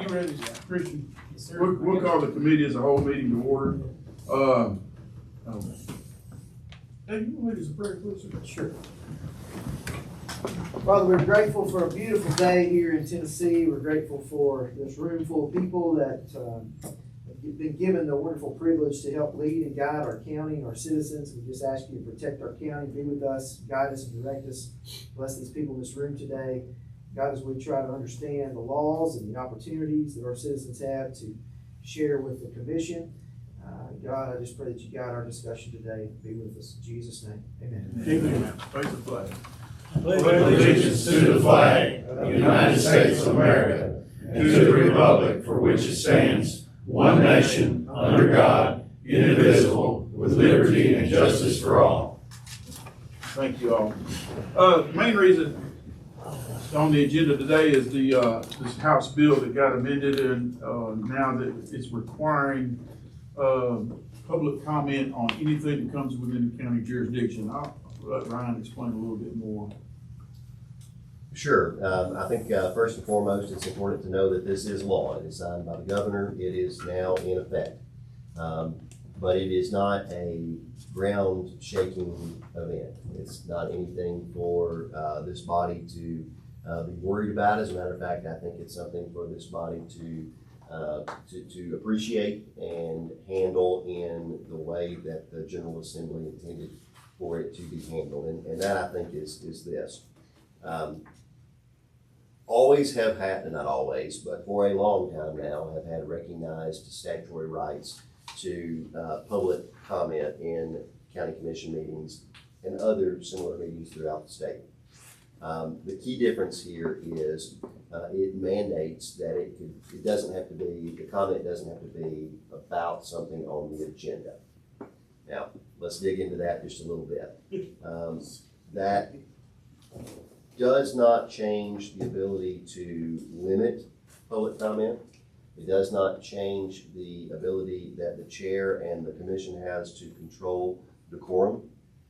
ready, Christian? Yes, sir. We'll call the committee as a whole meeting to order. Hey, you want to lead us a prayer, please, sir? Sure. Father, we're grateful for a beautiful day here in Tennessee. We're grateful for this room full of people that have been given the wonderful privilege to help lead and guide our county and our citizens. We just ask you to protect our county, be with us, guide us and direct us. Bless these people in this room today. God, as we try to understand the laws and the opportunities that our citizens have to share with the commission. God, I just pray that you guide our discussion today. Be with us. In Jesus' name, amen. Amen. Face the flag. Pledge allegiance to the flag of the United States of America and to the republic for which it stands, one nation, under God, indivisible, with liberty and justice for all. Thank you all. The main reason on the agenda today is the this House bill that got amended, and now that it's requiring public comment on anything that comes within the county jurisdiction. I'll let Ryan explain a little bit more. Sure. I think first and foremost, it's important to know that this is law. It is signed by the governor. It is now in effect. But it is not a ground-shaking event. It's not anything for this body to be worried about. As a matter of fact, I think it's something for this body to appreciate and handle in the way that the General Assembly intended for it to be handled. And that, I think, is this. Always have had, not always, but for a long time now, have had recognized statutory rights to public comment in county commission meetings and other similar meetings throughout the state. The key difference here is it mandates that it doesn't have to be, the comment doesn't have to be about something on the agenda. Now, let's dig into that just a little bit. That does not change the ability to limit public comment. It does not change the ability that the chair and the commission has to control decorum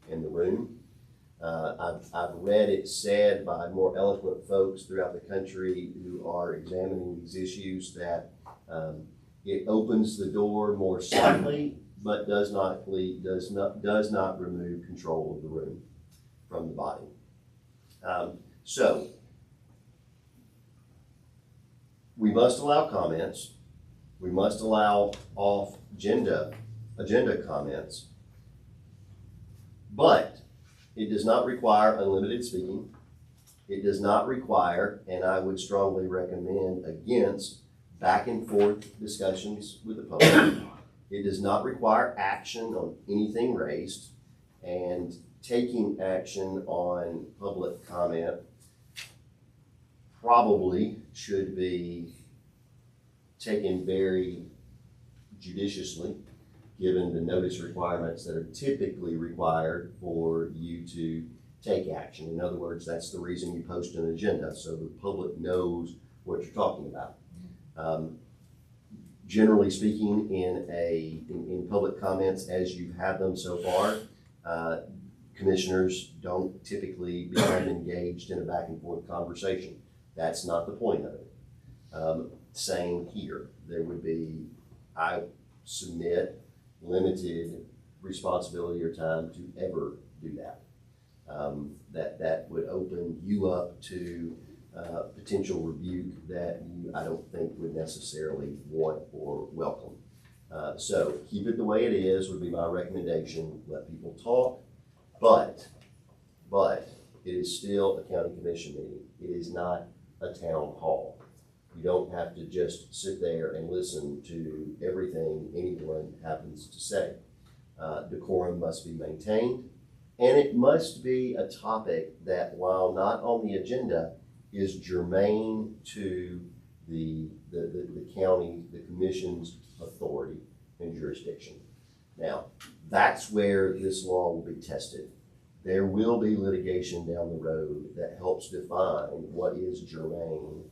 in the room. I've read it said by more eloquent folks throughout the country who are examining these issues that it opens the door more slightly, but does not remove control of the room from the body. So we must allow comments. We must allow off agenda comments, but it does not require unlimited speaking. It does not require, and I would strongly recommend against, back and forth discussions with the public. It does not require action on anything raised, and taking action on public comment probably should be taken very judiciously, given the notice requirements that are typically required for you to take action. In other words, that's the reason you post an agenda, so the public knows what you're talking about. Generally speaking, in public comments as you've had them so far, commissioners don't typically become engaged in a back and forth conversation. That's not the point of it. Same here. There would be, I submit, limited responsibility or time to ever do that. That would open you up to potential rebuke that I don't think would necessarily want or welcome. So keep it the way it is would be my recommendation. Let people talk, but it is still a county commission meeting. It is not a town hall. You don't have to just sit there and listen to everything anyone happens to say. Decorum must be maintained, and it must be a topic that, while not on the agenda, is germane to the county, the commission's authority and jurisdiction. Now, that's where this law will be tested. There will be litigation down the road that helps define what is germane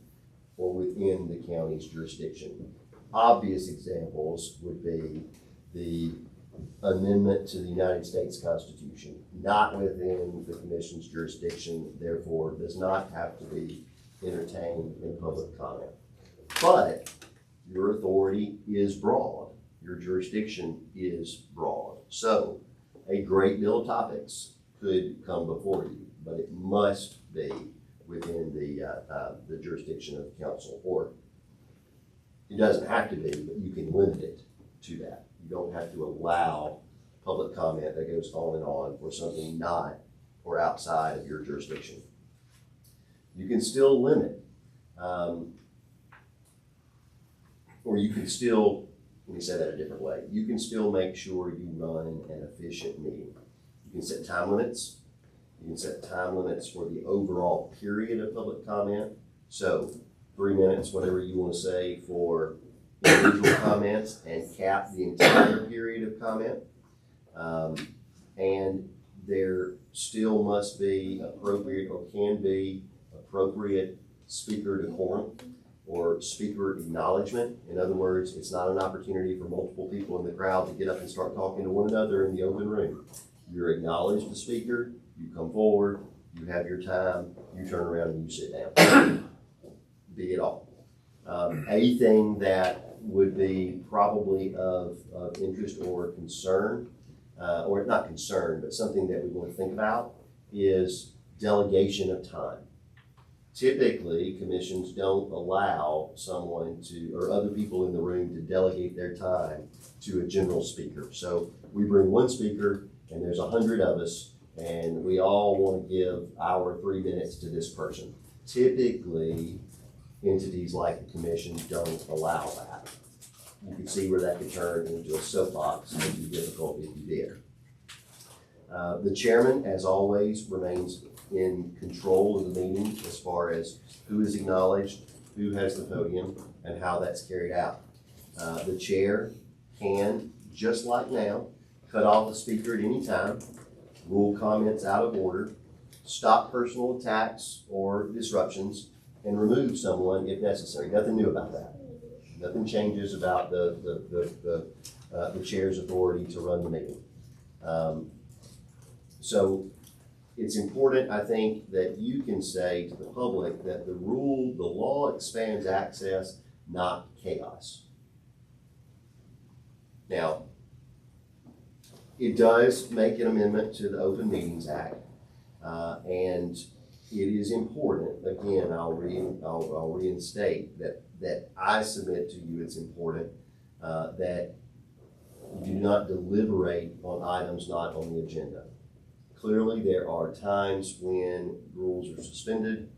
or within the county's jurisdiction. Obvious examples would be the amendment to the United States Constitution, not within the commission's jurisdiction, therefore does not have to be entertained in public comment. But your authority is broad, your jurisdiction is broad. So a great deal of topics could come before you, but it must be within the jurisdiction of the council, or it doesn't have to be, but you can limit it to that. You don't have to allow public comment that goes on and on for something not or outside of your jurisdiction. You can still limit, or you can still, let me say that a different way. You can still make sure you run an efficient meeting. You can set time limits. You can set time limits for the overall period of public comment. So 3 minutes, whatever you want to say for individual comments, and cap the entire period of comment. And there still must be appropriate, or can be appropriate, speaker decorum or speaker acknowledgement. In other words, it's not an opportunity for multiple people in the crowd to get up and start talking to one another in the open room. You're acknowledged the speaker, you come forward, you have your time, you turn around and you sit down. Be it all. A thing that would be probably of interest or concern, or not concern, but something that we want to think about, is delegation of time. Typically, commissions don't allow someone to, or other people in the room, to delegate their time to a general speaker. So we bring one speaker and there's 100 of us, and we all want to give our 3 minutes to this person. Typically, entities like the commission don't allow that. You can see where that could turn into a soapbox. It would be difficult if you did. The chairman, as always, remains in control of the meeting as far as who is acknowledged, who has the podium, and how that's carried out. The chair can, just like now, cut off the speaker at any time, rule comments out of order, stop personal attacks or disruptions, and remove someone if necessary. Nothing new about that. Nothing changes about the chair's authority to run the meeting. So it's important, I think, that you can say to the public that the law expands access, not chaos. Now, it does make an amendment to the Open Meetings Act, and it is important, again, I'll reinstate that I submit to you it's important that you do not deliberate on items not on the agenda. Clearly, there are times when rules are suspended,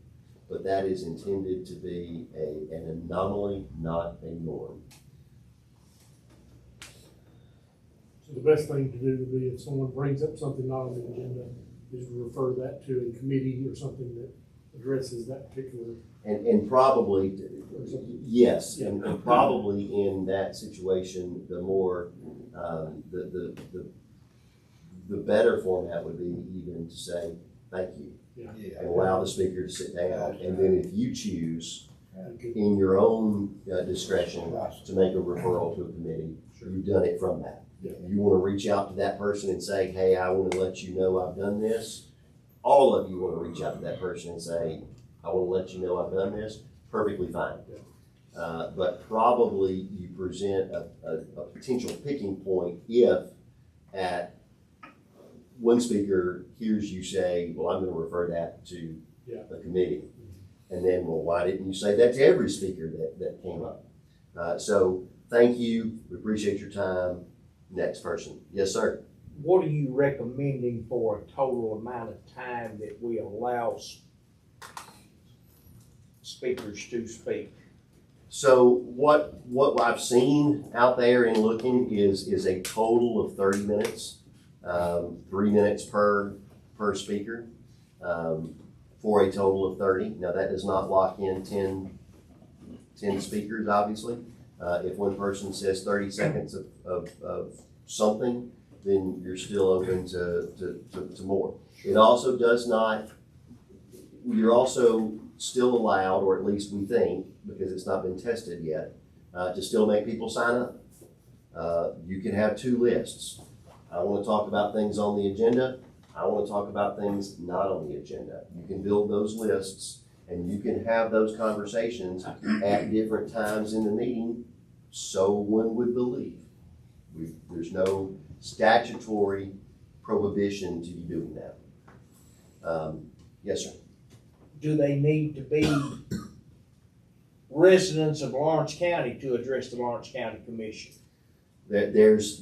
but that is intended to be an anomaly, not a norm. So the best thing to do would be if someone brings up something not on the agenda, is refer that to a committee or something that addresses that particular. And probably, yes, and probably in that situation, the more, the better format would be even to say, thank you. Yeah. And allow the speaker to sit down. And then if you choose in your own discretion to make a referral to a committee, you've done it from that. Yeah. You want to reach out to that person and say, hey, I want to let you know I've done this. All of you want to reach out to that person and say, I want to let you know I've done this. Perfectly fine. But probably you present a potential picking point if at one speaker hears you say, well, I'm going to refer that to a committee. And then, well, why didn't you say that to every speaker that came up? So thank you. We appreciate your time. Next person. Yes, sir. What are you recommending for a total amount of time that we allow speakers to speak? So what I've seen out there in looking is a total of 30 minutes, 3 minutes per speaker, for a total of 30. Now that does not lock in 10 speakers, obviously. If one person says 30 seconds of something, then you're still open to more. It also does not, you're also still allowed, or at least we think, because it's not been tested yet, to still make people sign up. You can have 2 lists. I want to talk about things on the agenda. I want to talk about things not on the agenda. You can build those lists and you can have those conversations at different times in the meeting so one would believe. There's no statutory prohibition to you doing that. Yes, sir. Do they need to be residents of Lawrence County to address the Lawrence County Commission? There is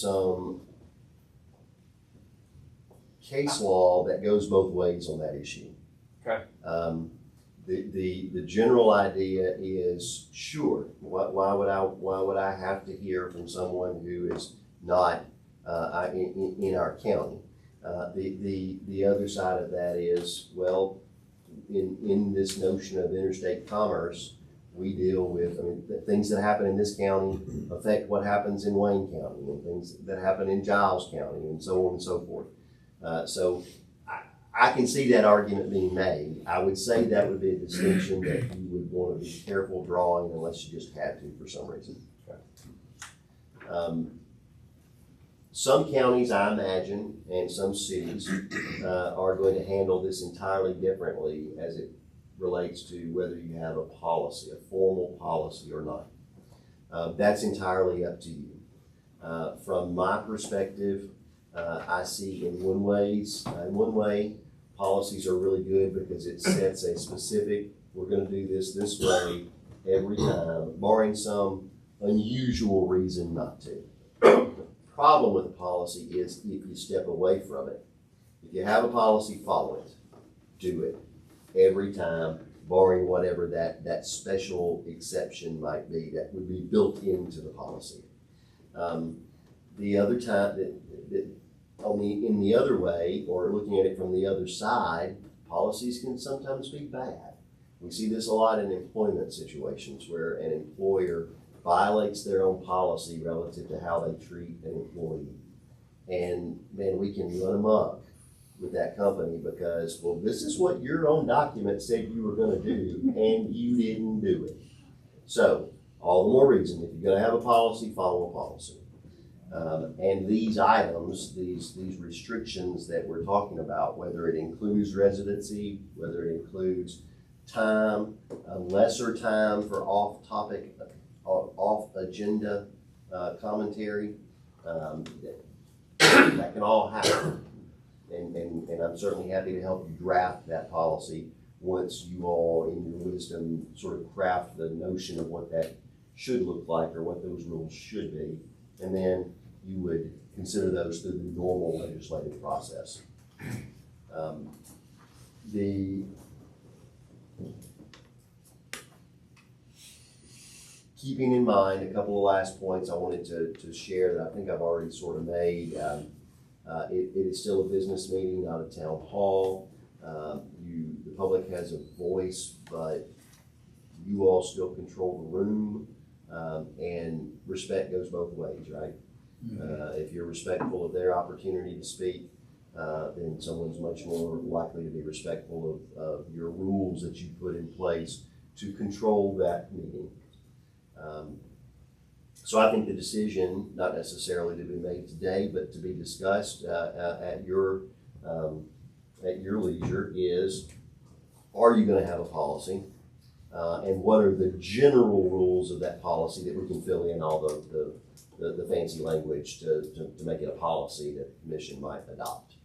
some case law that goes both ways on that issue. Okay. The general idea is, sure, why would I have to hear from someone who is not in our county? The other side of that is, well, in this notion of interstate commerce, we deal with, the things that happen in this county affect what happens in Wayne County, and things that happen in Giles County, and so on and so forth. So I can see that argument being made. I would say that would be a distinction that you would want to be careful drawing unless you just had to for some reason. Some counties, I imagine, and some cities are going to handle this entirely differently as it relates to whether you have a policy, a formal policy or not. That's entirely up to you. From my perspective, I see in one way, policies are really good because it sets a specific, we're gonna do this way every time, barring some unusual reason not to. The problem with a policy is if you step away from it. If you have a policy, follow it. Do it every time, barring whatever that special exception might be that would be built into the policy. The other time in the other way, or looking at it from the other side, policies can sometimes be bad. We see this a lot in employment situations where an employer violates their own policy relative to how they treat an employee. And then we can run amok with that company because, well, this is what your own document said you were gonna do, and you didn't do it. So, all the more reason, if you're gonna have a policy, follow a policy. And these items, these restrictions that we're talking about, whether it includes residency, whether it includes time, lesser time for off-topic, off-agenda commentary, that can all happen. And I'm certainly happy to help you draft that policy once you all, in your wisdom, sort of craft the notion of what that should look like or what those rules should be. And then you would consider those through the normal legislative process. Keeping in mind a couple of last points I wanted to share that I think I've already sort of made. It is still a business meeting, not a town hall. The public has a voice, but you all still control the room, and respect goes both ways, right? If you're respectful of their opportunity to speak, then someone's much more likely to be respectful of your rules that you put in place to control that meeting. So I think the decision, not necessarily to be made today, but to be discussed at your leisure, is: are you going to have a policy, and what are the general rules of that policy that we can fill in all the fancy language to make it a policy that the commission might adopt.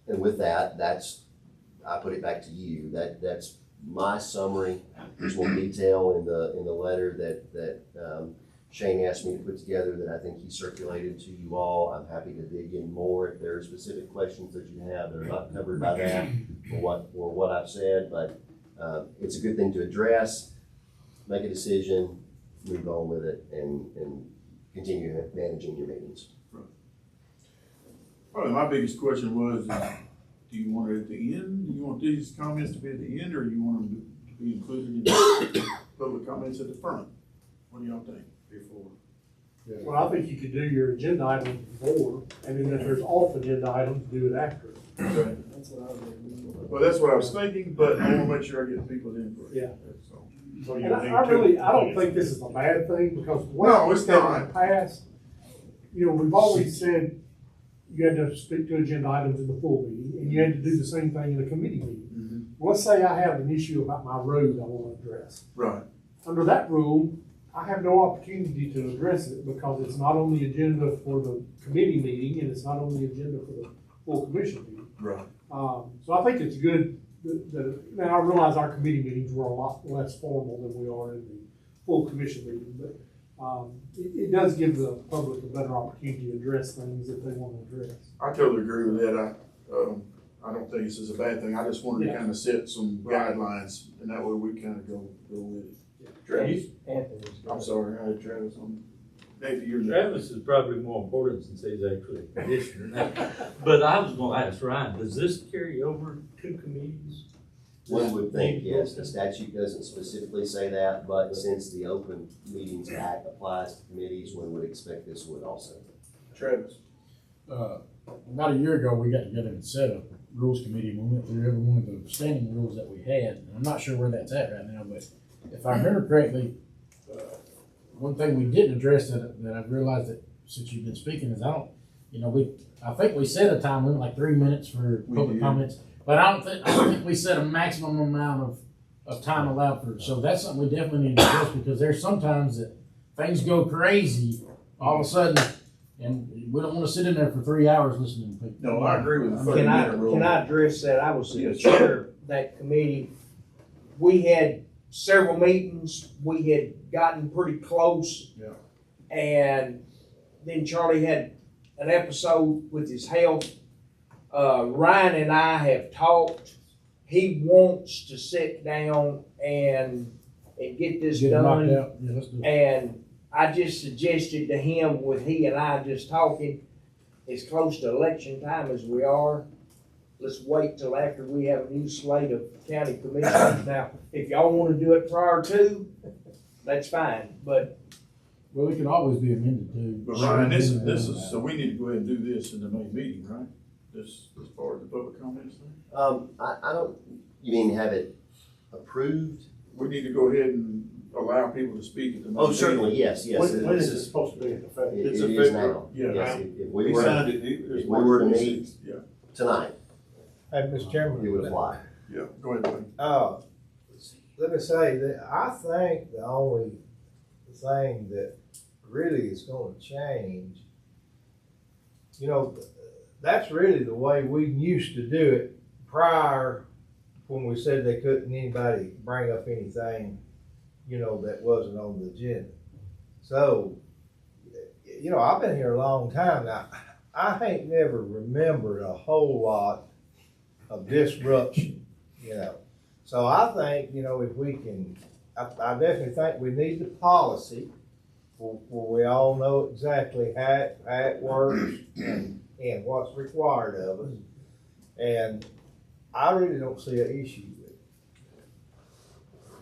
And with that, I put it back to you. That's my summary. There's more detail in the letter that Shane asked me to put together that I think he circulated to you all. I'm happy to dig in more if there are specific questions that you have that are not covered by that or what I've said, but it's a good thing to address, make a decision, move on with it, and continue managing your meetings. Probably my biggest question was, do you want it at the end? Do you want these comments to be at the end, or do you want them to be included in the public comments at the front? What do y'all think? Before. Well, I think you could do your agenda item before, and then if there's off agenda items, do it after. Okay. That's what I was thinking. Well, that's what I was thinking, but I want to make sure I get people's input. Yeah. So. And I don't think this is a bad thing, because what No, we've it's done not. in the past, we've always said you had to speak to agenda items in the full meeting, and you had to do the same thing in a committee meeting. let's say I have an issue about my road I want to address. Right. Under that rule, I have no opportunity to address it because it's not on the agenda for the committee meeting and it's not on the agenda for the full commission meeting. Right. So I think it's good now I realize our committee meetings were a lot less formal than we are in the full commission meeting, but it does give the public a better opportunity to address things that they want to address. I totally agree with that. I don't think this is a bad thing. I just wanted to Yeah. kind of set some guidelines, and that way we kind of go with it. Travis, I'm sorry, I had Travis on. Nathan, you're next. Travis is probably more important since he's actually a commissioner. But I was gonna ask Ryan, does this carry over to committees? One would think, yes, the statute doesn't specifically say that, but since the Open Meetings Act applies to committees, one would expect this would also. Travis. About a year ago, we got together and set a rules committee, and we went through every one of the standing rules that we had. And I'm not sure where that's at right now, but if I remember correctly, one thing we didn't address that I've realized that since you've been speaking is I think we set a time limit, like 3 minutes for We public did. comments, but I don't think we set a maximum amount of time allowed for, so that's something we definitely need to address, because there's sometimes that things go crazy all of a sudden, and we don't wanna sit in there for 3 hours listening to people. No, I agree with the Can 30-minute rule. I address that? I was the Yes. chair of that committee. We had several meetings, we had gotten pretty close. Yeah. And then Charlie had an episode with his health. Ryan and I have talked. He wants to sit down and get this Get it knocked done. out. Yeah, let's do it. And I just suggested to him, with he and I just talking, as close to election time as we are, let's wait till after we have a new slate of county commissioners. Now, if y'all wanna do it prior to, that's fine, but Well, it can always be amended too. But Ryan, this is, so we need to go ahead and do this in the May meeting, right? This, as far as the public comments thing? I don't, you mean have it approved? We need to go ahead and allow people to speak at the May Oh, certainly, yes. When is it supposed to be in effect? It It's is effective. now. Yeah. Yes, if we We were, signed it. if we were to meet Yeah, tonight, Hey, Mr. Chairman. it would apply. yeah, go ahead, Wayne. Let me say that I think the only thing that really is gonna change, that's really the way we used to do it prior, when we said they couldn't anybody bring up anything, that wasn't on the agenda. So, I've been here a long time now. I ain't never remembered a whole lot of disruption, So I think, if we can, I definitely think we need the policy where we all know exactly how it works and what's required of us. And I really don't see an issue with it.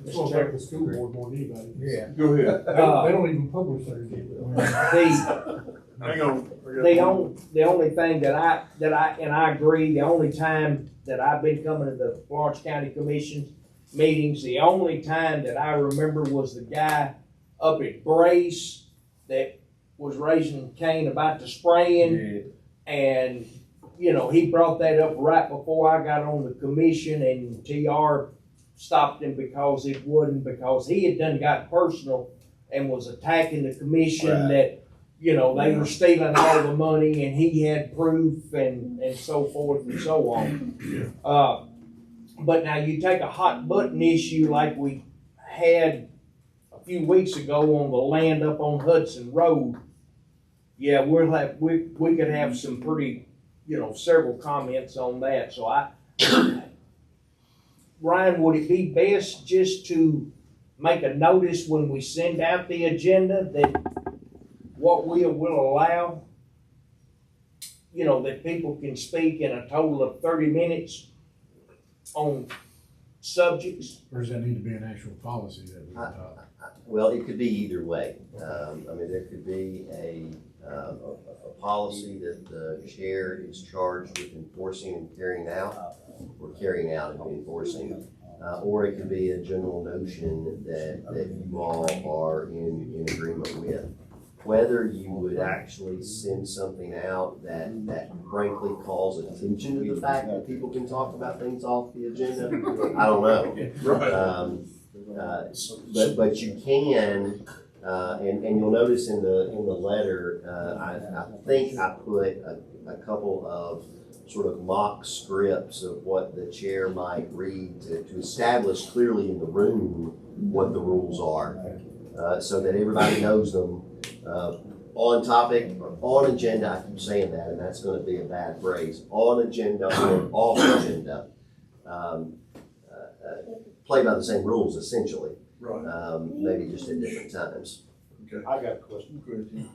It's gonna affect the school board more than anybody. Yeah. Go ahead. They don't even publish their agenda. Hang on. the only thing that I agree, the only time that I've been coming to the Florence County Commission meetings, the only time that I remember was the guy up at Brace that was raising Cain about the spraying. And, he brought that up right before I got on the commission, and TR stopped him because he had done got personal and was attacking the commission Right. that, they were stealing all the money and he had proof and so forth and so on. But now you take a hot button issue like we had a few weeks ago on the land up on Hudson Road. Yeah, we could have some pretty, several comments on that. So Ryan, would it be best just to make a notice when we send out the agenda that what we will allow, that people can speak in a total of 30 minutes on subjects? Or does that need to be an actual policy that we adopt? Well, it could be either way. There could be a policy that the chair is charged with enforcing and carrying out, or carrying out and enforcing. Or it could be a general notion that you all are in agreement with. whether you would actually send something out that frankly calls attention to the fact that people can talk about things off the agenda, I don't know. Right. But you can, and you'll notice in the letter, I think I put a couple of sort of mock scripts of what the chair might read to establish clearly in the room what the rules are, so that everybody knows them. On topic, or on agenda, I keep saying that, and that's gonna be a bad phrase, on agenda or off agenda. Play by the same rules essentially, Right. maybe just at different times. I got a question. Go ahead, Tim.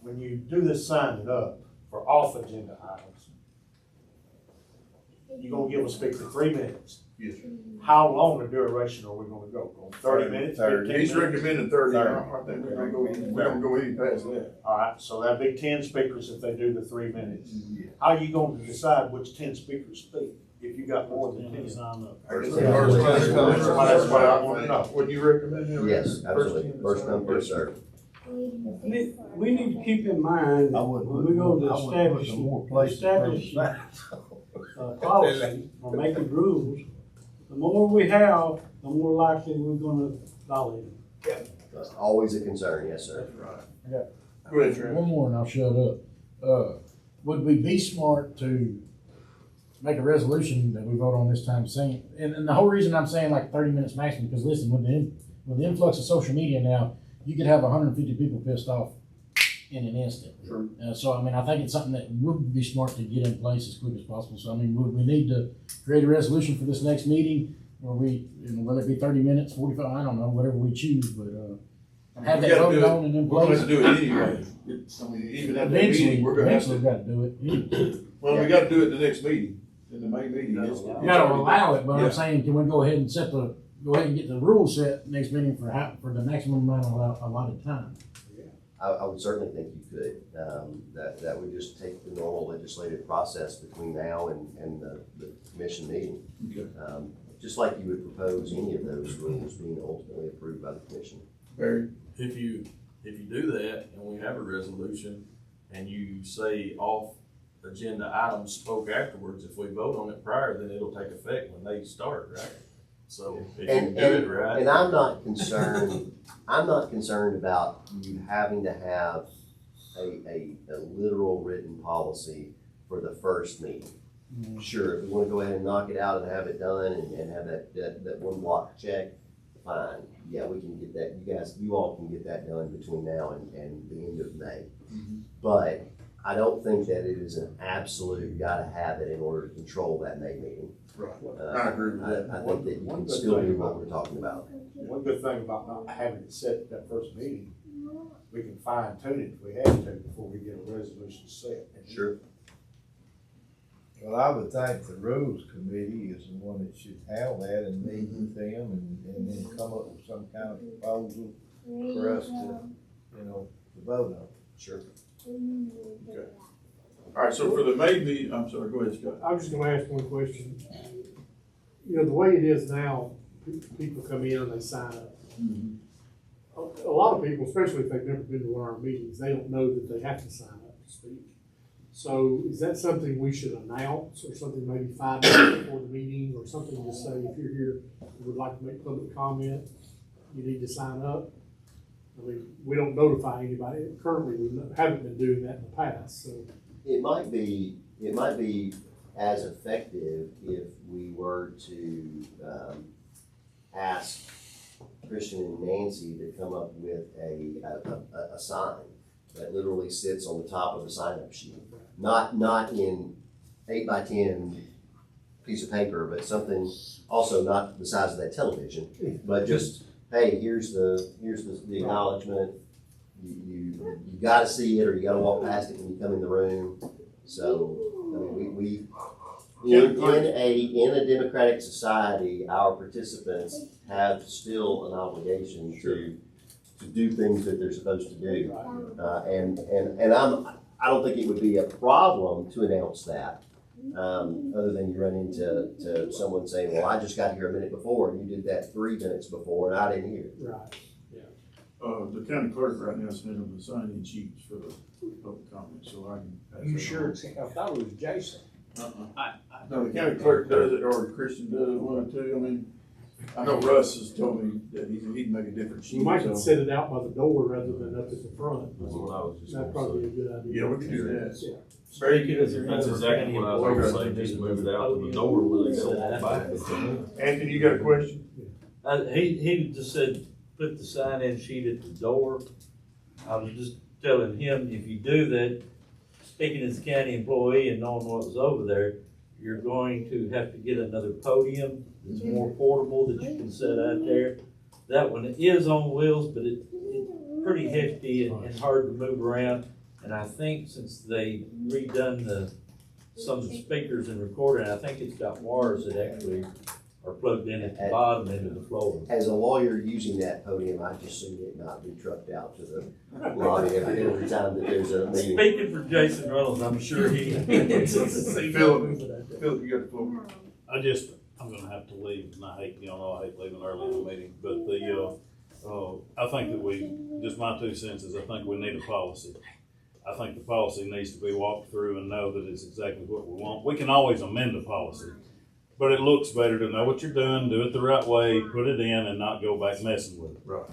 When you do this signing up for off agenda items, you're gonna give a speaker 3 minutes. Yes, sir. How long a duration are we gonna go? 30 minutes, 15 He's minutes? recommending 30. I think we're gonna go any past that. All right, so that'd be 10 speakers if they do the 3 minutes. Yeah. How are you gonna decide which 10 speakers speak if you got more than 10? I guess First the come, first first come, served. That's what I wanna know. Would you recommend that? Yes, absolutely, first come, first served. We need to keep in mind that when we go to establish policy or making rules, the more we have, the more likely we're gonna violate them. That's always a concern, yes, sir. Go ahead, Trent. One more and I'll shut up. Would we be smart to make a resolution that we vote on this time saying, and the whole reason I'm saying like 30 minutes maximum, because listen, with the influx of social media now, you could have 150 people pissed off in an instant. Sure. So, I mean, I think it's something that would be smart to get in place as quick as possible. So, I mean, would we need to create a resolution for this next meeting where we, whether it be 30 minutes, 45, I don't know, whatever we choose, but, have We that gotta do voted it. on and in We're gonna place? have to do it anyway. I mean, even at the Eventually, meeting, we're gonna have we've to, got to do it. well, we gotta do it the next meeting, in the main meeting. It's- You gotta allow it, but Yeah. I'm saying, can we go ahead and go ahead and get the rules set next meeting for the maximum amount of allotted time? I would certainly think you could. That would just take the normal legislative process between now and the commission meeting. Okay. Just like you would propose any of those rules being ultimately approved by the commission. Barry? If you do that and we have a resolution and you say off agenda items spoke afterwards, if we vote on it prior, then it'll take effect when they start, right? So if you do it right. And I'm not concerned about you having to have a literal written policy for the first meeting. Sure, if we wanna go ahead and knock it out and have it done and have that one block check, fine. Yeah, we can get that, you all can get that done between now and the end of May. But I don't think that it is an absolute, you gotta have it in order to control that May meeting. Right. I agree with that. I think that you can still do what we're talking about. One good thing about not having it set at that first meeting, we can fine tune it if we have to before we get a resolution set. Sure. Well, I would think the rules committee is the one that should handle that and meet with them and then come up with some kind of proposal for us to, to vote on. Sure. Okay. All right, so for the May meeting, I'm sorry, go ahead, Scott. I was just gonna ask one question. You know, the way it is now, people come in and they sign up. A lot of people, especially if they've never been to one of our meetings, they don't know that they have to sign up to speak. So is that something we should announce or something maybe 5 minutes before the meeting or something to say, if you're here and would like to make public comment, you need to sign up? I mean, we don't notify anybody. Currently, we haven't been doing that in the past, so. It might be as effective if we were to ask Christian and Nancy to come up with a sign that literally sits on the top of the sign-up sheet. Not in 8x10 piece of paper, but something also not the size of that television, but just, hey, here's the acknowledgement. You gotta see it or you gotta walk past it when you come in the room. So, I mean, in a democratic society, our participants have still an obligation to do things that they're supposed to do. I don't think it would be a problem to announce that. Other than you run into someone saying, well, I just got here a minute before and you did that 3 minutes before and I didn't hear. Right, yeah. The county clerk right now sent them the sign-in sheets for the public comment, so I can pass You that sure on. it's, I thought it was Jason. No, the county clerk does it, or Christian does one or two. I mean, I know Russ has told me that he can make a different sheet. We might so- can set it out by the door rather than up at the front. That's what I was just That'd gonna probably say. be a good idea. Yeah, we can do that. Yeah. Speaking as if That's exactly what I was gonna say, just move it out to the door where they go on back. Anthony, you got a question? He just said, put the sign-in sheet at the door. I was just telling him, if you do that, speaking as a county employee and knowing what was over there, you're going to have to get another podium that's more portable that you can set out there. That one is on wheels, but it's pretty hefty and hard to move around. And I think since they redone some of the speakers and recording, I think it's got wires that actually are plugged in at the bottom into the floor. As a lawyer using that podium, I just assume it not be trucked out to the lobby every time that there's a meeting. Speaking for Jason Reynolds, I'm sure he. Philip, you got the floor. I'm gonna have to leave, and I hate, I hate leaving early in the meeting, but I think that just my 2 cents is I think we need a policy. I think the policy needs to be walked through and know that it's exactly what we want. We can always amend the policy, but it looks better to know what you're doing, do it the right way, put it in, and not go back messing with it. Right.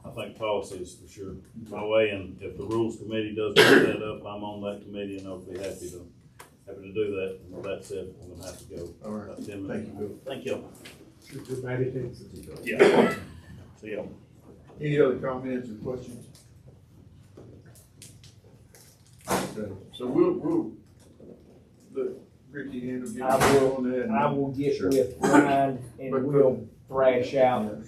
I think policy is for sure my way, and if the rules committee does pick that up, I'm on that committee, and I'll be happy to do that. And with that said, I'm gonna have to go. All right. About 10 Thank minutes. you, Thank you. Too bad it takes. Yeah. See ya. Any other comments or questions? Okay, so we'll, let Ricky handle get on that. I will get Sure. with Ryan and But- we'll thrash out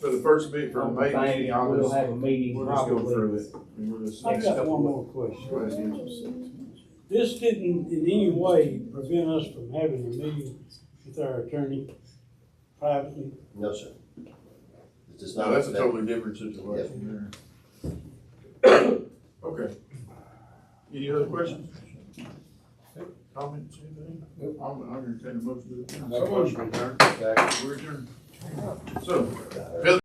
For the first bit, for the on the May thing, meeting, and we'll have a meeting we'll just go through probably. it. And we'll just- I've got one more question. Go ahead, Angela. This didn't in any way prevent us from having a meeting with our attorney privately. No, sir. It does No, not that's a affect- totally different situation there. Okay. Any other questions? Comments, anything? I'm entertaining a motion to adjourn. Make a motion to adjourn. We're adjourned. So,